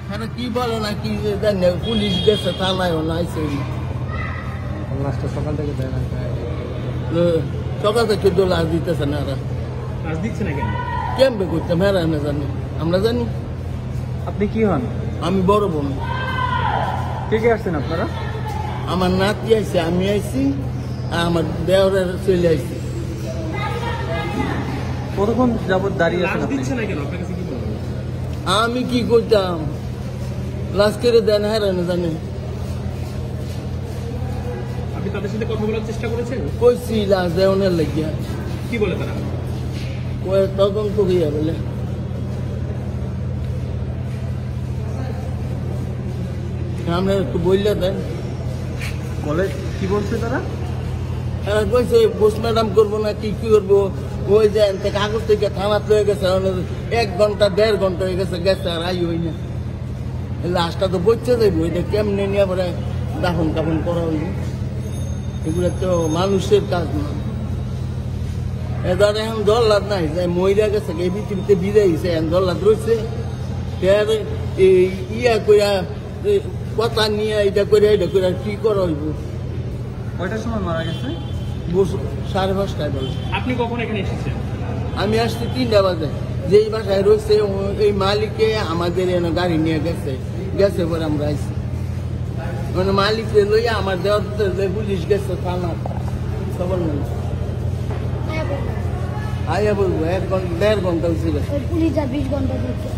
হ্যাঁ কি বলে না কি জানি পুলিশ গেছে থানায় আইসে লাস্টে সকাল থেকে দেয় না সকাল থেকে তো লাশ দিতেছে না এরা লাশ দিচ্ছে না কেন? কেমবে করতে মেরা না জানি আমরা জানি। আপনি কি হন? আমি বড় বোন। কে কে আসছেন আপনারা? আমার নাতি আইছে, আমি আইছি, আর আমার দেওরের চলে আইছি। কতক্ষণ যাবত দাঁড়িয়ে লাশ আছেন আপনি? দিচ্ছে না কেন? আপনার কাছে কি বলবো? আমি কি করতাম, লাশ করে দেন হ্যাঁ না জানি। আপনি তাদের সাথে কথা বলার চেষ্টা করেছেন? কইছি লাশ দেওয়ানের লাগিয়া, কি বলে তারা? তদন্ত করিয়া বলে আমরা একটু বললে দেন। বলে কি বলছে তারা? কইছে পোস্টমর্টম করবো না কি কি করবো, ওই যে কাগজ থেকে থানাত লয়ে গেছে 1 ঘন্টা 1.5 ঘন্টা হয়ে গেছে, গেছে আর আই হই না। লাশটা তো বইতে যাইব, এটা কেমনে নিয়ে পরে দাফন কাফন করা হইব, এগুলো তো মানুষের কাজ না। এবার এখন দল্লাদ নাই, যে মহিলা গেছে এই পৃথিবীতে বিদায় গেছে, এখন দল্লাদ রয়েছে ইয়া কইয়া কথা নিয়ে এটা করে কি করা হইব। কয়টার সময় মারা গেছে? 5:30 বলে। আপনি কখন এখানে এসেছেন? আমি আসছি 3টা বাজে, যেই বাসায় রয়েছে এই মালিকে আমাদের এনে গাড়ি নিয়ে গেছে পরে আমরা আইছি। মানে মালিককে লইয়া আমার দেওয়ার পুলিশ গেছে থানা, খবর নেই। আইয়া বলবো 1 ঘন্টা 1.5 ঘন্টা হয়েছে। পুলিশ আর 20 ঘন্টা দিচ্ছে।